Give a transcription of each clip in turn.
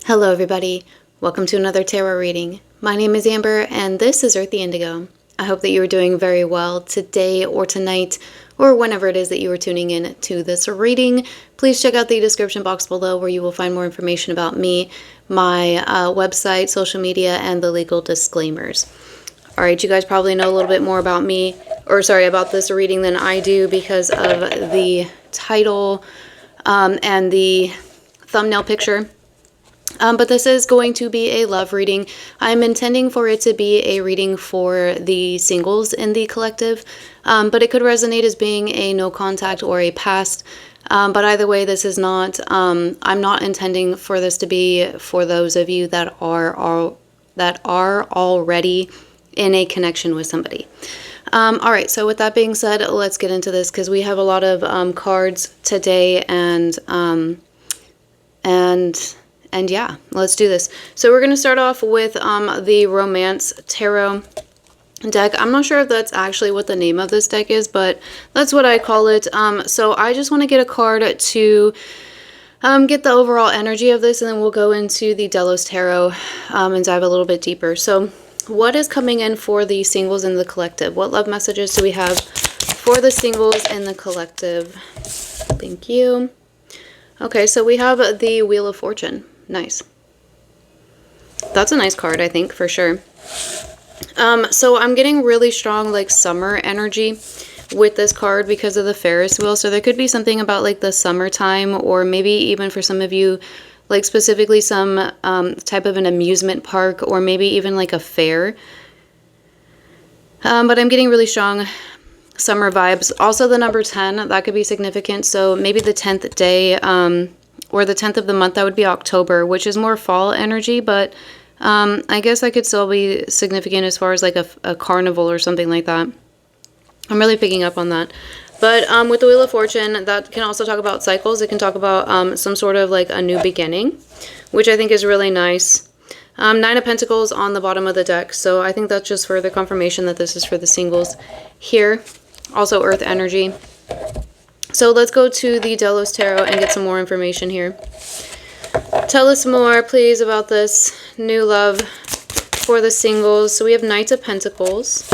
Hello everybody, welcome to another tarot reading. My name is Amber and this is Earthy Indigo. I hope that you are doing very well today or tonight or whenever it is that you are tuning in to this reading. Please check out the description box below where you will find more information about me, my website, social media, and the legal disclaimers. Alright, you guys probably know a little bit more about me, about this reading than I do because of the title and the thumbnail picture. But this is going to be a love reading. I'm intending for it to be a reading for the singles in the collective, but it could resonate as being a no contact or a past. But either way, this is not, I'm not intending for this to be for those of you that are already in a connection with somebody. All right, so with that being said, let's get into this because we have a lot of cards today and yeah, let's do this. So we're going to start off with the Romance Tarot deck. I'm not sure if that's actually what the name of this deck is, but that's what I call it. So I just want to get a card to get the overall energy of this, and then we'll go into the Delos Tarot and dive a little bit deeper. So what is coming in for the singles in the collective? What love messages do we have for the singles in the collective? Thank you. Okay, so we have the Wheel of Fortune. Nice. That's a nice card, I think, for sure. So I'm getting really strong, like, summer energy with this card because of the Ferris wheel. So there could be something about, like, the summertime, or maybe even for some of you, like, specifically some type of an amusement park, or maybe even, like, a fair. But I'm getting really strong summer vibes. Also, the number 10, that could be significant. So maybe the 10th day, or the 10th of the month, that would be October, which is more fall energy, but I guess that could still be significant as far as like a carnival or something like that. I'm really picking up on that. But with the Wheel of Fortune, that can also talk about cycles. It can talk about some sort of like a new beginning, which I think is really nice. Nine of Pentacles on the bottom of the deck, so I think that's just further confirmation that this is for the singles here. Also Earth energy. So let's go to the Delos Tarot and get some more information here. Tell us more, please, about this new love for the singles. So we have Knight of Pentacles,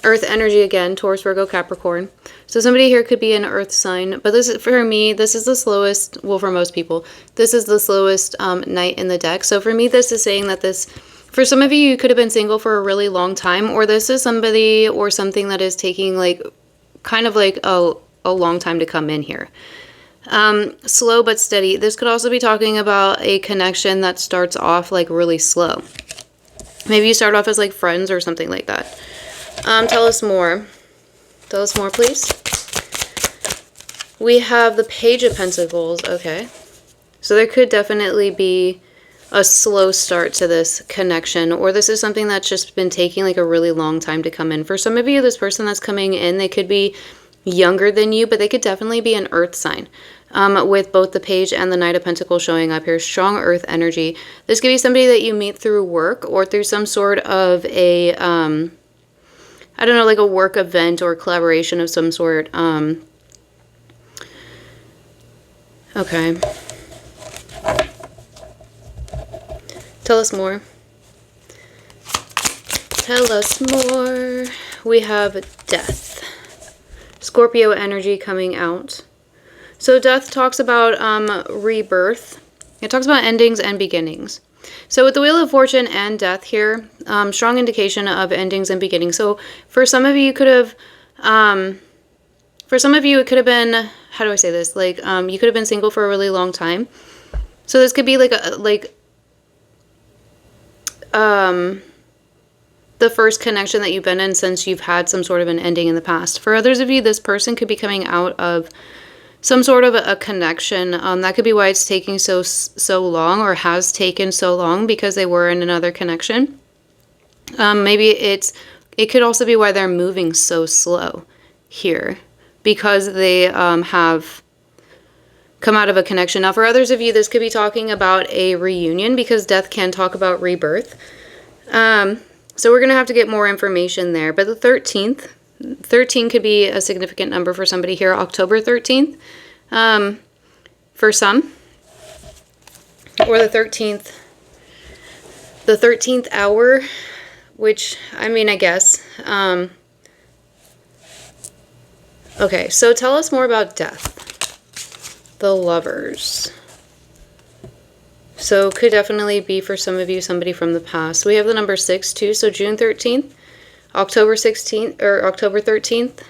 Earth energy again, Taurus, Virgo, Capricorn. So somebody here could be an Earth sign, but this is, for me, this is the slowest, well, for most people, this is the slowest Knight in the deck. So for me, this is saying that this, for some of you, you could have been single for a really long time, or this is somebody or something that is taking like, kind of like a long time to come in here. Slow but steady. This could also be talking about a connection that starts off like really slow. Maybe you start off as like friends or something like that. Tell us more. Tell us more, please. We have the Page of Pentacles. Okay. So there could definitely be a slow start to this connection, or this is something that's just been taking like a really long time to come in. For some of you, this person that's coming in, they could be younger than you, but they could definitely be an Earth sign, with both the Page and the Knight of Pentacles showing up here. Strong Earth energy. This could be somebody that you meet through work or through some sort of a, I don't know, like a work event or collaboration of some sort. Okay. Tell us more. Tell us more. We have Death. Scorpio energy coming out. So Death talks about rebirth. It talks about endings and beginnings. So with the Wheel of Fortune and Death here, strong indication of endings and beginnings. So for some of you, you could have, it could have been, how do I say this? Like, you could have been single for a really long time. So this could be like the first connection that you've been in since you've had some sort of an ending in the past. For others of you, this person could be coming out of some sort of a connection. That could be why it's taking so long, or has taken so long, because they were in another connection. Maybe it could also be why they're moving so slow here, because they have come out of a connection. Now, for others of you, this could be talking about a reunion, because Death can talk about rebirth. So we're going to have to get more information there. But the 13th, 13 could be a significant number for somebody here. October 13th for some. Or the 13th the 13th hour, which, I mean, I guess. Okay, so tell us more about death. The Lovers. So could definitely be for some of you somebody from the past. We have the number 6 too, so June 13th, October 16th, or October 13th.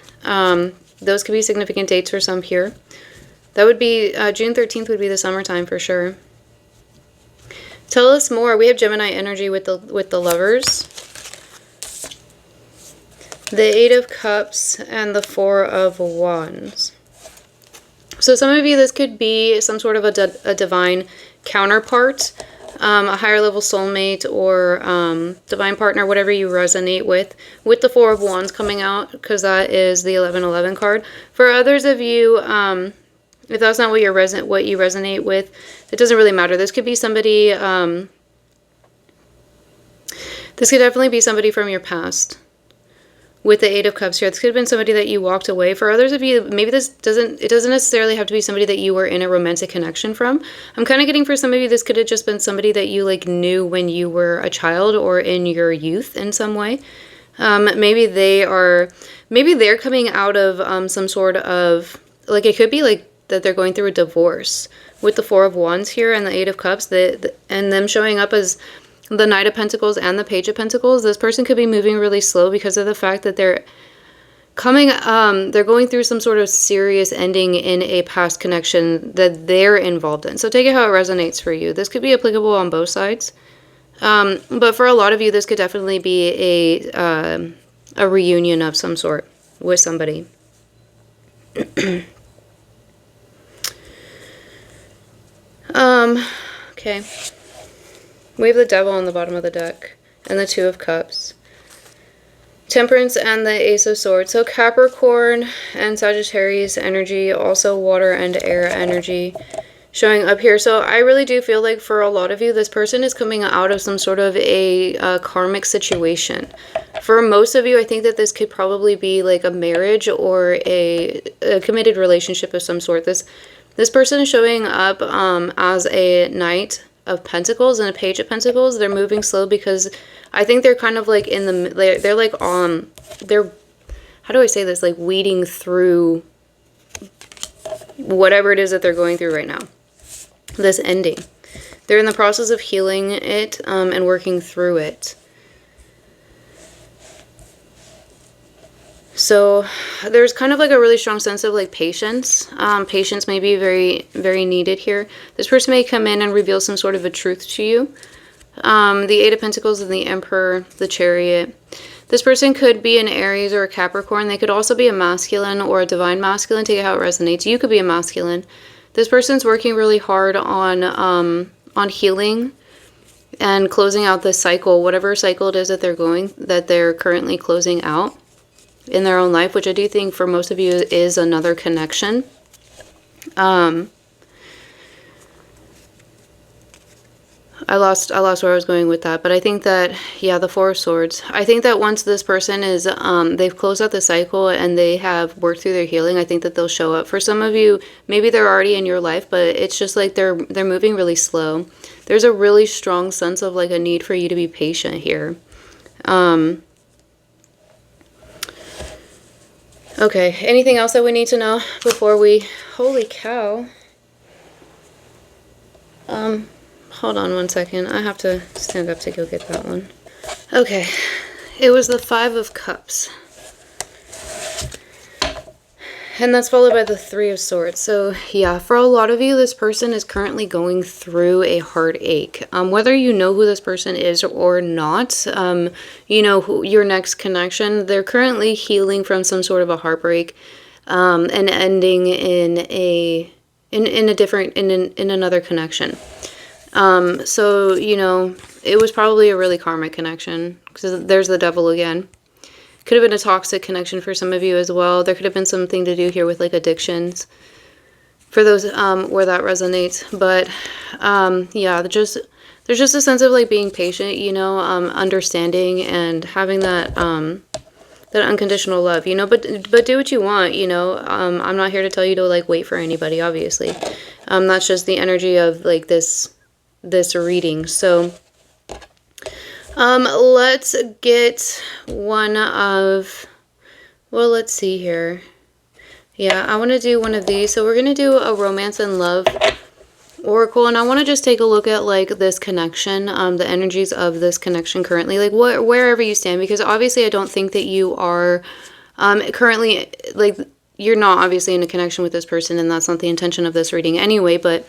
Those could be significant dates for some here. That would be, June 13th would be the summertime for sure. Tell us more. We have Gemini energy with the Lovers. The 8 of Cups and the 4 of Wands. So some of you, this could be some sort of a divine counterpart, a higher level soulmate or divine partner, whatever you resonate with the 4 of Wands coming out, because that is the 1111 card. For others of you, if that's not what you resonate with, it doesn't really matter. This could be somebody, this could definitely be somebody from your past. With the 8 of Cups here, this could have been somebody that you walked away. For others of you, maybe it doesn't necessarily have to be somebody that you were in a romantic connection from. I'm kind of getting for some of you, this could have just been somebody that you like knew when you were a child or in your youth in some way. Maybe they're coming out of some sort of, like, it could be like that they're going through a divorce with the 4 of Wands here and the 8 of Cups, and them showing up as the Knight of Pentacles and the Page of Pentacles. This person could be moving really slow because of the fact that they're going through some sort of serious ending in a past connection that they're involved in. So take it how it resonates for you. This could be applicable on both sides. But for a lot of you, this could definitely be a reunion of some sort with somebody. Okay. We have the Devil on the bottom of the deck, and the 2 of Cups. Temperance and the Ace of Swords. So Capricorn and Sagittarius energy, also water and air energy showing up here. So I really do feel like for a lot of you, this person is coming out of some sort of a karmic situation. For most of you, I think that this could probably be like a marriage or a committed relationship of some sort. This person is showing up as a Knight of Pentacles and a Page of Pentacles. They're moving slow because I think they're kind of like in the, they're like they're, how do I say this, like weeding through whatever it is that they're going through right now, this ending. They're in the process of healing it and working through it. So there's kind of like a really strong sense of like patience. Patience may be very, very needed here. This person may come in and reveal some sort of a truth to you. The 8 of Pentacles and the Emperor, the Chariot. This person could be an Aries or a Capricorn. They could also be a masculine or a divine masculine. Take it how it resonates. You could be a masculine. This person's working really hard on healing and closing out this cycle, whatever cycle it is that they're currently closing out in their own life, which I do think for most of you is another connection. I lost where I was going with that, but I think that, yeah, the 4 of Swords. I think that once this person is, they've closed out the cycle and they have worked through their healing, I think that they'll show up. For some of you, maybe they're already in your life, but it's just like they're moving really slow. There's a really strong sense of like a need for you to be patient here. Okay, anything else that we need to know before we... Holy cow. Hold on one second. I have to stand up to go get that one. Okay, it was the 5 of Cups. And that's followed by the 3 of Swords. So yeah, for a lot of you, this person is currently going through a heartache. Whether you know who this person is or not, you know your next connection, they're currently healing from some sort of a heartbreak, and ending in another connection. So, you know, it was probably a really karmic connection, because there's the Devil again. Could have been a toxic connection for some of you as well. There could have been something to do here with like addictions for those where that resonates. But yeah, there's just a sense of like being patient, you know, understanding and having that that unconditional love, you know, but do what you want, you know. I'm not here to tell you to like wait for anybody, obviously. That's just the energy of like this reading. So Let's get one of, well, let's see here. Yeah, I want to do one of these. So we're going to do a romance and love oracle, and I want to just take a look at like this connection, the energies of this connection currently, like wherever you stand, because obviously I don't think that you are currently, like, you're not obviously in a connection with this person, and that's not the intention of this reading anyway, but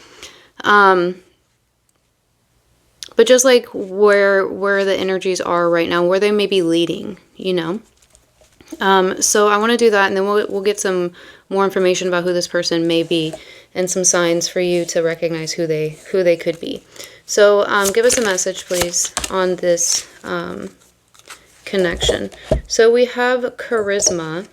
just like where the energies are right now, where they may be leading, you know. So I want to do that, and then we'll get some more information about who this person may be and some signs for you to recognize who they could be. So give us a message, please, on this connection. So we have charisma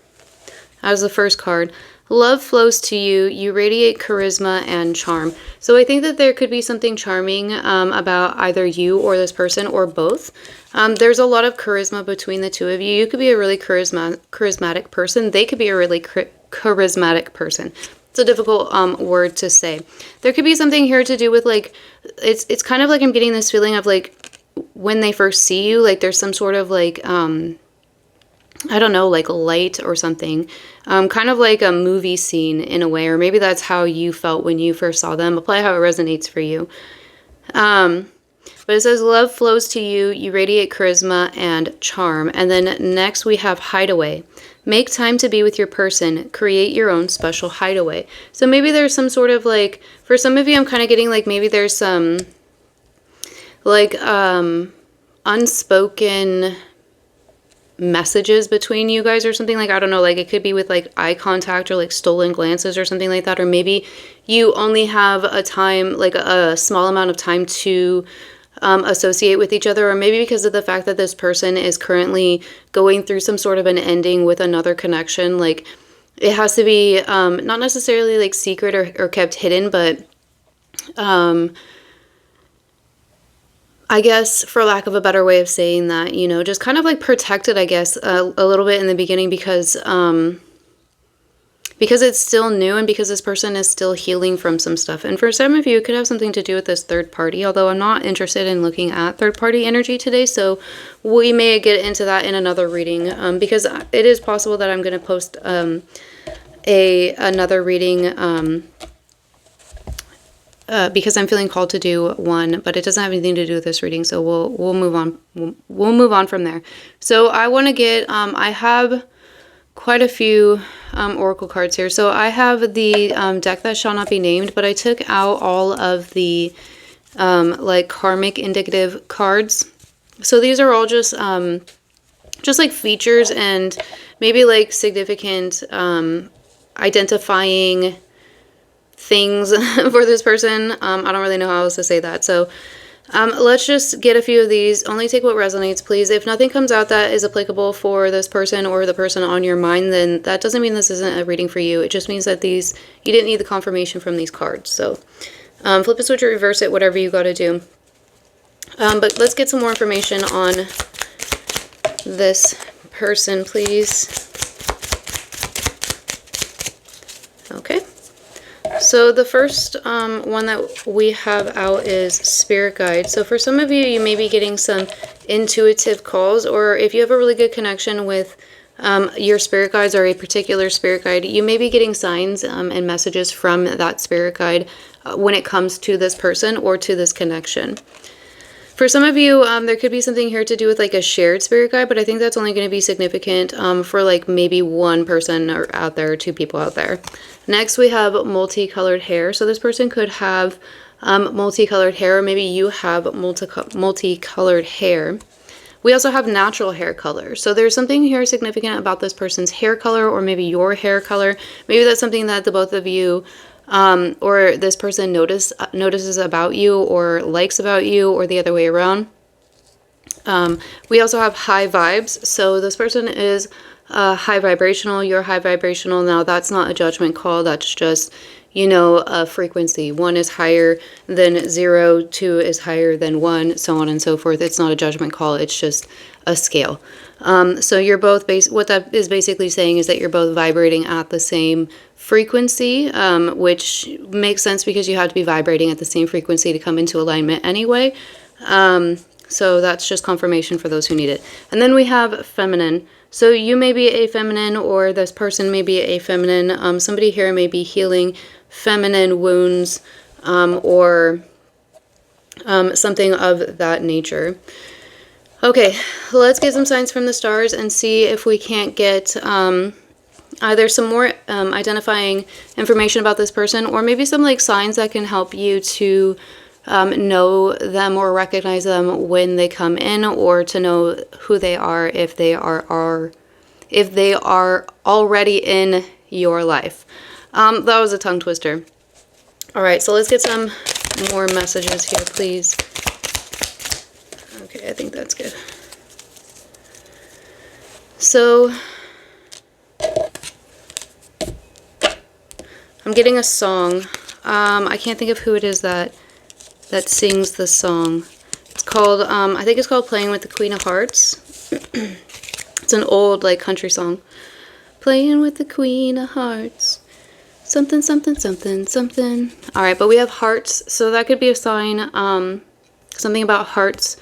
as the first card. Love flows to you. You radiate charisma and charm. So I think that there could be something charming about either you or this person, or both. There's a lot of charisma between the two of you. You could be a really charismatic person. They could be a really charismatic person. It's a difficult word to say. There could be something here to do with, like, it's kind of like I'm getting this feeling of like when they first see you, like there's some sort of like I don't know, like light or something. Kind of like a movie scene in a way, or maybe that's how you felt when you first saw them. Apply how it resonates for you. But it says love flows to you, you radiate charisma and charm. And then next we have hideaway. Make time to be with your person. Create your own special hideaway. So maybe there's some sort of like, for some of you, I'm kind of getting like maybe there's some like unspoken messages between you guys or something, like, I don't know, like it could be with like eye contact or like stolen glances or something like that, or maybe you only have a time, like a small amount of time to associate with each other, or maybe because of the fact that this person is currently going through some sort of an ending with another connection, like it has to be not necessarily like secret or kept hidden, but I guess, for lack of a better way of saying that, you know, just kind of like protected, I guess, a little bit in the beginning, because it's still new and because this person is still healing from some stuff. And for some of you, it could have something to do with this third party, although I'm not interested in looking at third party energy today, so we may get into that in another reading, because it is possible that I'm going to post another reading because I'm feeling called to do one, but it doesn't have anything to do with this reading, so we'll move on. We'll move on from there. So I want to get I have quite a few oracle cards here. So I have the deck that shall not be named, but I took out all of the like karmic indicative cards. So these are all just like features and maybe like significant identifying things for this person. I don't really know how else to say that. So let's just get a few of these. Only take what resonates, please. If nothing comes out that is applicable for this person or the person on your mind, then that doesn't mean this isn't a reading for you. It just means that you didn't need the confirmation from these cards. So flip it, switch it, reverse it, whatever you got to do. But let's get some more information on this person, please. Okay. So the first one that we have out is spirit guide. So for some of you, you may be getting some intuitive calls, or if you have a really good connection with your spirit guides or a particular spirit guide, you may be getting signs and messages from that spirit guide when it comes to this person or to this connection. For some of you, there could be something here to do with like a shared spirit guide, but I think that's only going to be significant for like maybe one person or out there, or two people out there. Next, we have multicolored hair. So this person could have multicolored hair, or maybe you have multicolored hair. We also have natural hair color. So there's something here significant about this person's hair color, or maybe your hair color. Maybe that's something that the both of you or this person notices about you or likes about you, or the other way around. We also have high vibes. So this person is high vibrational, you're high vibrational. Now that's not a judgment call, that's just, you know, a frequency. 1 is higher than 0, 2 is higher than 1, so on and so forth. It's not a judgment call, it's just a scale. So you're both, what that is basically saying is that you're both vibrating at the same frequency, which makes sense because you have to be vibrating at the same frequency to come into alignment anyway. So that's just confirmation for those who need it. And then we have feminine. So you may be a feminine, or this person may be a feminine. Somebody here may be healing feminine wounds, or something of that nature. Okay, let's get some signs from the stars and see if we can't get either some more identifying information about this person, or maybe some like signs that can help you to know them or recognize them when they come in, or to know who they are if they are already in your life. That was a tongue twister. All right, so let's get some more messages here, please. Okay, I think that's good. So I'm getting a song. I can't think of who it is that sings the song. It's called, I think it's called Playing with the Queen of Hearts. It's an old, like, country song. Playing with the Queen of Hearts. Something, something, something, something. Alright, but we have hearts, so that could be a sign. Something about hearts.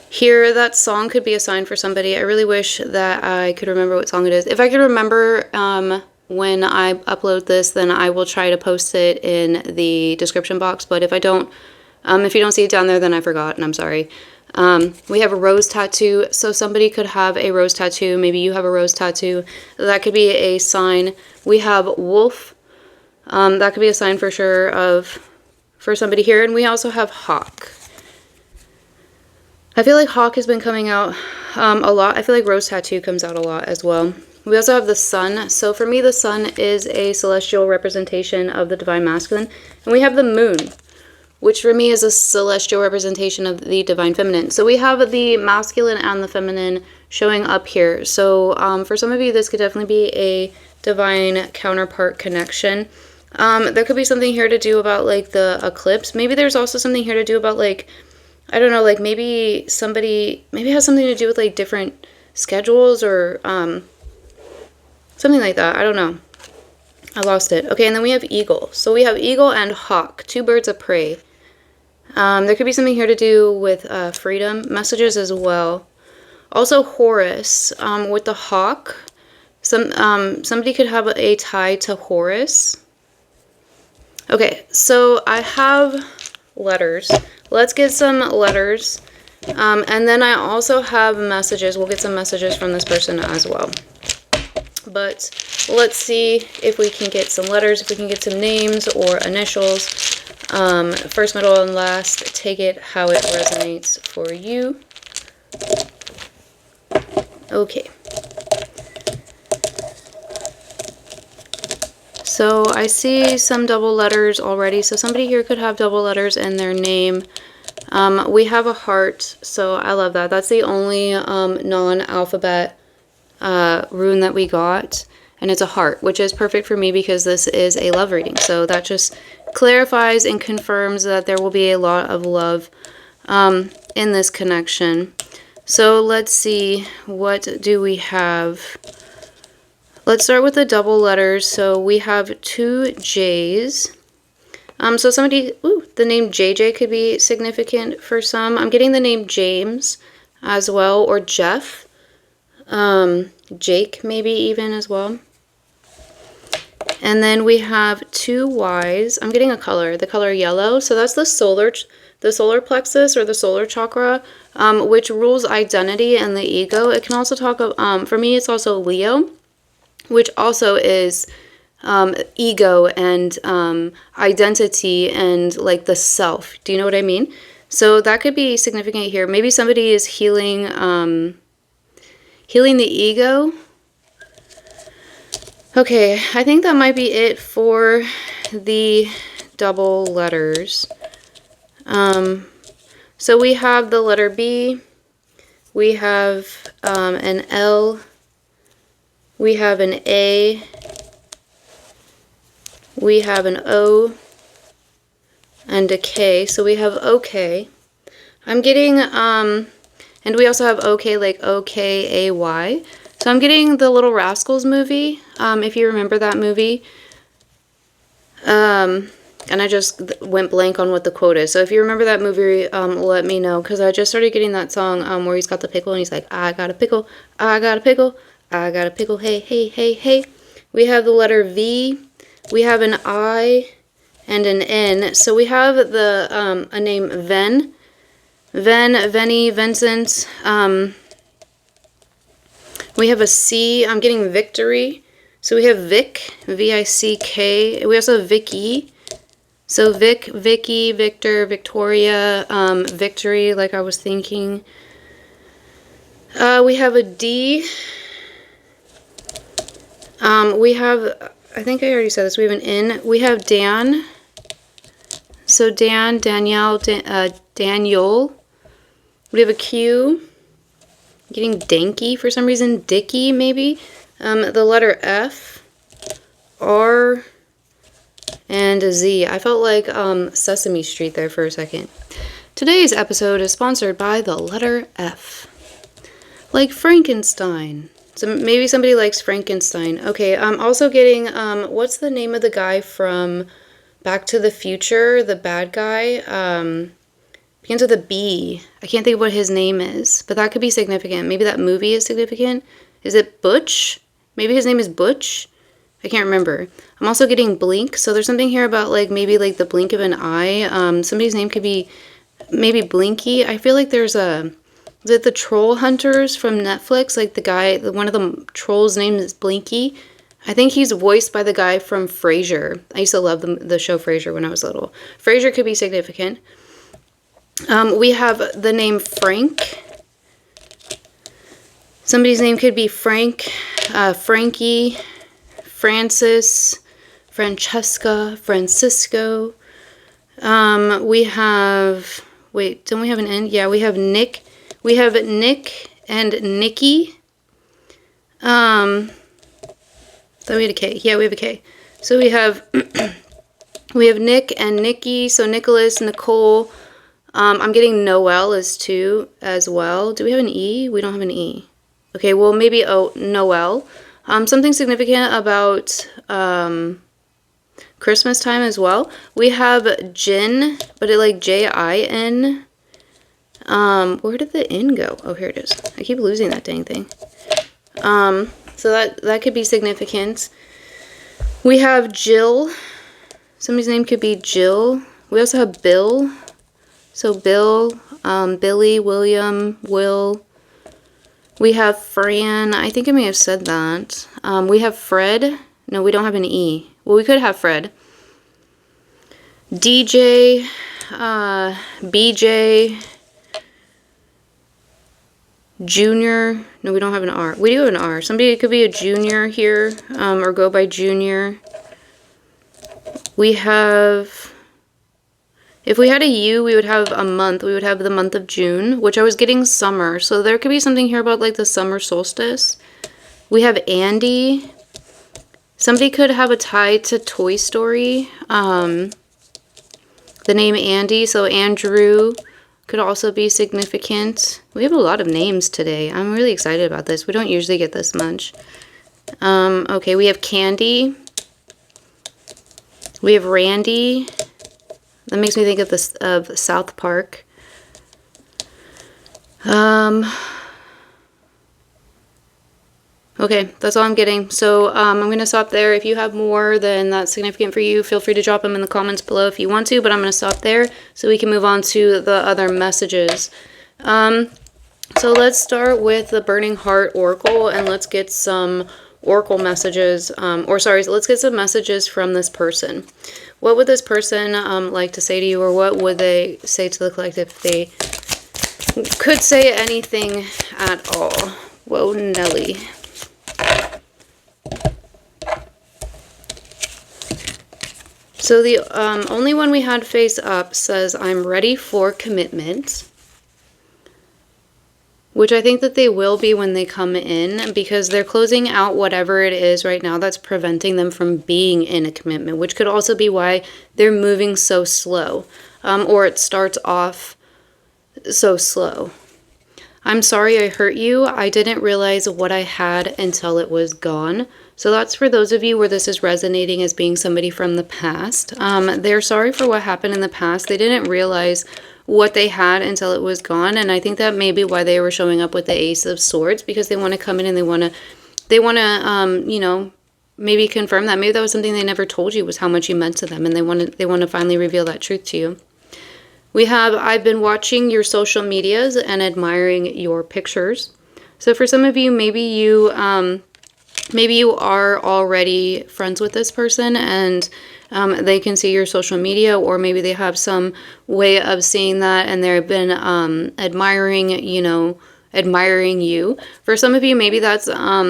Here, that song could be a sign for somebody. I really wish that I could remember what song it is. If I could remember when I upload this, then I will try to post it in the description box. But if I don't, if you don't see it down there, then I forgot, and I'm sorry. We have a rose tattoo, so somebody could have a rose tattoo. Maybe you have a rose tattoo. That could be a sign. We have wolf. That could be a sign for sure for somebody here. And we also have hawk. I feel like hawk has been coming out a lot. I feel like rose tattoo comes out a lot as well. We also have the sun. So for me, the sun is a celestial representation of the divine masculine. And we have the moon, which for me is a celestial representation of the divine feminine. So we have the masculine and the feminine showing up here. So for some of you, this could definitely be a divine counterpart connection. There could be something here to do about like the eclipse. Maybe there's also something here to do about like, I don't know, like maybe somebody, maybe it has something to do with like different schedules or something like that. I don't know. I lost it. Okay, and then we have eagle. So we have eagle and hawk, two birds of prey. There could be something here to do with freedom, messages as well. Also Horus, with the hawk. Somebody could have a tie to Horus. Okay, so I have letters. Let's get some letters. And then I also have messages. We'll get some messages from this person as well. But let's see if we can get some letters, if we can get some names or initials. First, middle, and last. Take it how it resonates for you. Okay. So I see some double letters already. So somebody here could have double letters in their name. We have a heart, so I love that. That's the only non-alphabet rune that we got, and it's a heart, which is perfect for me because this is a love reading. So that just clarifies and confirms that there will be a lot of love in this connection. So let's see, what do we have? Let's start with the double letters. So we have two J's. So somebody, the name JJ could be significant for some. I'm getting the name James as well, or Jeff. Jake maybe even as well. And then we have two Y's. I'm getting a color, the color yellow. So that's the solar plexus or the solar chakra, which rules identity and the ego. It can also talk of, for me, it's also Leo, which also is ego and identity and like the self. Do you know what I mean? So that could be significant here. Maybe somebody is healing healing the ego. Okay, I think that might be it for the double letters. So we have the letter B, we have an L, we have an A, we have an O, and a K. So we have OK. I'm getting, and we also have OK, like OKAY. So I'm getting the Little Rascals movie, if you remember that movie. And I just went blank on what the quote is. So if you remember that movie, let me know. Because I just started getting that song where he's got the pickle and he's like, I got a pickle, I got a pickle, I got a pickle, hey, hey, hey, hey. We have the letter V. We have an I and an N. So we have the a name Venny, Vincent. We have a C. I'm getting victory. So we have Vic, V-I-C-K. We also have Vicky. So Vic, Vicky, Victor, Victoria, victory, like I was thinking. We have a D. We have, I think I already said this, we have an N. We have Dan. So Dan, Danielle, Daniel. We have a Q. I'm getting Danky for some reason. Dicky, maybe. The letter F. R. And a Z. I felt like Sesame Street there for a second. Today's episode is sponsored by the letter F. Like Frankenstein. So maybe somebody likes Frankenstein. Okay, I'm also getting, what's the name of the guy from Back to the Future? The bad guy? Begins with a B. I can't think of what his name is, but that could be significant. Maybe that movie is significant. Is it Butch? Maybe his name is Butch? I can't remember. I'm also getting blink, so there's something here about like maybe like the blink of an eye. Somebody's name could be maybe Blinky. I feel like there's a, is it the Troll Hunters from Netflix? Like the guy, one of the trolls' name is Blinky. I think he's voiced by the guy from Frasier. I used to love the show Frasier when I was little. Frasier could be significant. We have the name Frank. Somebody's name could be Frank, Frankie, Francis, Francesca, Francisco. We have, wait, don't we have an N? Yeah, we have Nick. We have Nick and Nikki. Thought we had a K. Yeah, we have a K. So we have we have Nick and Nikki. So Nicholas, Nicole. I'm getting Noel as two as well. Do we have an E? We don't have an E. Okay, well maybe Noel. Something significant about Christmas time as well. We have Jin, but it like J-I-N. Where did the N go? Oh, here it is. I keep losing that dang thing. So that could be significant. We have Jill. Somebody's name could be Jill. We also have Bill. So Bill, Billy, William, Will. We have Fran. I think I may have said that. We have Fred. No, we don't have an E. Well, we could have Fred. DJ, BJ, Junior. No, we don't have an R. We do have an R. Somebody could be a junior here, or go by Junior. We have, if we had a U, we would have a month. We would have the month of June, which I was getting summer. So there could be something here about like the summer solstice. We have Andy. Somebody could have a tie to Toy Story. The name Andy, so Andrew could also be significant. We have a lot of names today. I'm really excited about this. We don't usually get this much. Okay, we have Candy. We have Randy. That makes me think of this of South Park. Okay, that's all I'm getting. So I'm going to stop there. If you have more then that's significant for you, feel free to drop them in the comments below if you want to, but I'm going to stop there so we can move on to the other messages. So let's start with the Burning Heart Oracle, and let's get some Oracle messages, let's get some messages from this person. What would this person like to say to you, or what would they say to the collective if they could say anything at all? Whoa, Nelly. So the only one we had face up says, I'm ready for commitment. Which I think that they will be when they come in, because they're closing out whatever it is right now that's preventing them from being in a commitment, which could also be why they're moving so slow, or it starts off so slow. I'm sorry I hurt you. I didn't realize what I had until it was gone. So that's for those of you where this is resonating as being somebody from the past. They're sorry for what happened in the past. They didn't realize what they had until it was gone. And I think that may be why they were showing up with the Ace of Swords, because they want to come in and they want to, you know, maybe confirm that. Maybe that was something they never told you, was how much you meant to them. And they want to finally reveal that truth to you. We have, I've been watching your social medias and admiring your pictures. So for some of you, maybe you are already friends with this person and they can see your social media, or maybe they have some way of seeing that and they've been admiring you. For some of you, maybe that's how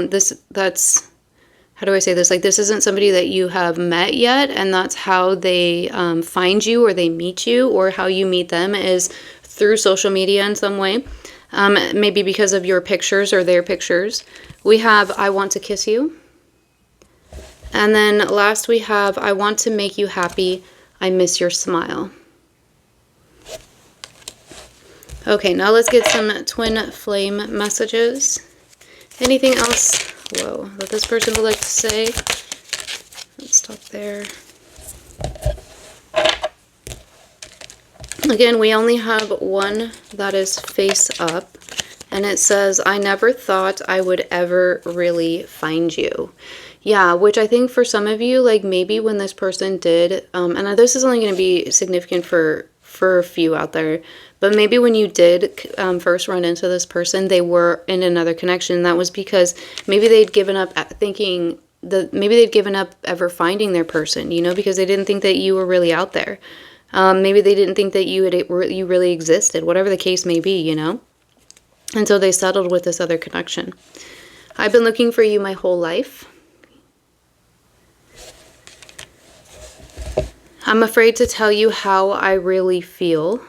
do I say this? Like, this isn't somebody that you have met yet, and that's how they find you, or they meet you, or how you meet them is through social media in some way. Maybe because of your pictures or their pictures. We have, I want to kiss you. And then last we have, I want to make you happy. I miss your smile. Okay, now let's get some twin flame messages. Anything else, whoa, that this person would like to say? Let's stop there. Again, we only have one that is face up, and it says, I never thought I would ever really find you. Yeah, which I think for some of you, like maybe when this person did, and this is only going to be significant for a few out there, but maybe when you did first run into this person, they were in another connection. And that was because maybe they'd given up thinking that, maybe they'd given up ever finding their person, you know, because they didn't think that you were really out there. Maybe they didn't think that you really existed, whatever the case may be, you know. And so they settled with this other connection. I've been looking for you my whole life. I'm afraid to tell you how I really feel.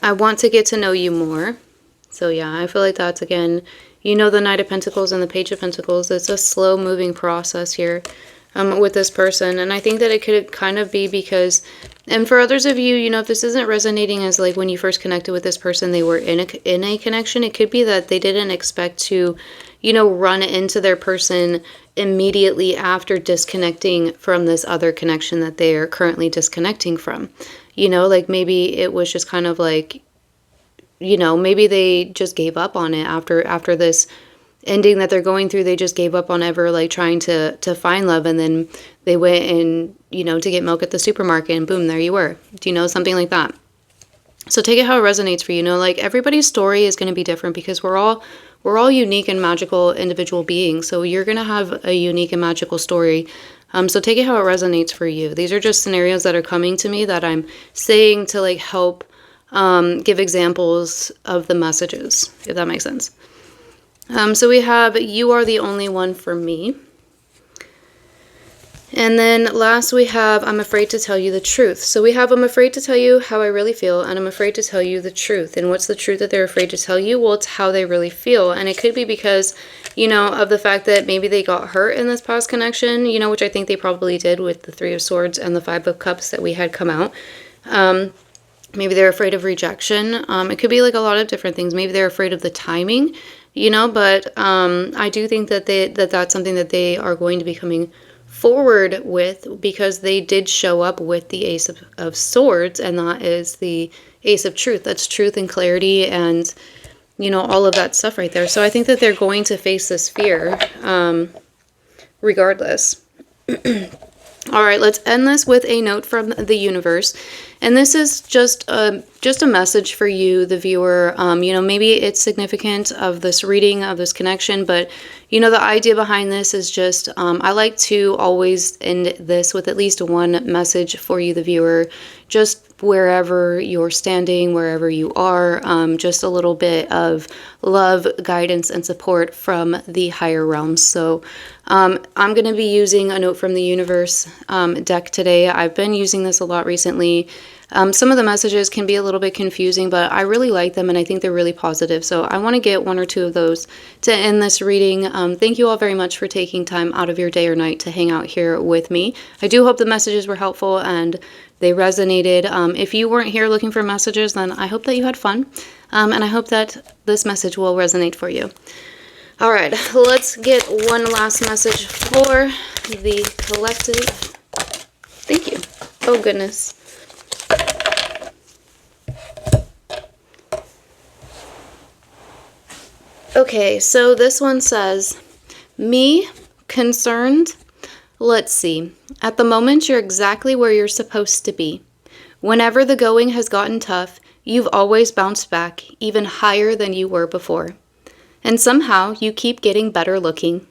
I want to get to know you more. So yeah, I feel like that's, again, you know, the Knight of Pentacles and the Page of Pentacles. It's a slow moving process here with this person. And I think that it could kind of be because, and for others of you, you know, if this isn't resonating as like when you first connected with this person, they were in a connection, it could be that they didn't expect to, you know, run into their person immediately after disconnecting from this other connection that they are currently disconnecting from. You know, like maybe it was just kind of like, you know, maybe they just gave up on it after this ending that they're going through. They just gave up on ever like trying to find love, and then they went and, you know, to get milk at the supermarket, and boom, there you were. Do you know, something like that? So take it how it resonates for you. You know, like everybody's story is going to be different because we're all unique and magical individual beings. So you're going to have a unique and magical story. So take it how it resonates for you. These are just scenarios that are coming to me that I'm saying to like help give examples of the messages, if that makes sense. So we have, you are the only one for me. And then last we have, I'm afraid to tell you the truth. So we have, I'm afraid to tell you how I really feel, and I'm afraid to tell you the truth. And what's the truth that they're afraid to tell you? Well, it's how they really feel. And it could be because, you know, of the fact that maybe they got hurt in this past connection, you know, which I think they probably did with the Three of Swords and the Five of Cups that we had come out. Maybe they're afraid of rejection. It could be like a lot of different things. Maybe they're afraid of the timing, you know, but I do think that that's something that they are going to be coming forward with, because they did show up with the Ace of Swords, and that is the Ace of Truth. That's truth and clarity and, you know, all of that stuff right there. So I think that they're going to face this fear regardless. All right, let's end this with a note from the universe. And this is just a message for you, the viewer. You know, maybe it's significant of this reading, of this connection, but, you know, the idea behind this is just, I like to always end this with at least one message for you, the viewer, just wherever you're standing, wherever you are, just a little bit of love, guidance, and support from the higher realms. So I'm going to be using a note from the universe deck today. I've been using this a lot recently, Some of the messages can be a little bit confusing, but I really like them and I think they're really positive. So I want to get one or two of those to end this reading. Thank you all very much for taking time out of your day or night to hang out here with me. I do hope the messages were helpful and they resonated. If you weren't here looking for messages, then I hope that you had fun. And I hope that this message will resonate for you. All right, let's get one last message for the collective. Thank you. Oh, goodness. Okay, so this one says, me, concerned. Let's see. At the moment, you're exactly where you're supposed to be. Whenever the going has gotten tough, you've always bounced back, even higher than you were before. And somehow, you keep getting better looking.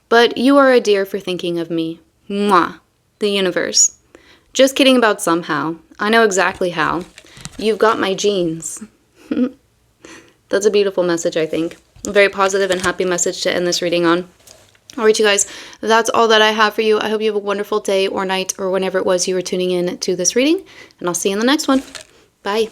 But you are a dear for thinking of me. Mwah. The universe. Just kidding about somehow. I know exactly how. You've got my genes. That's a beautiful message, I think. A very positive and happy message to end this reading on. All right, you guys, that's all that I have for you. I hope you have a wonderful day or night or whenever it was you were tuning in to this reading, and I'll see you in the next one. Bye.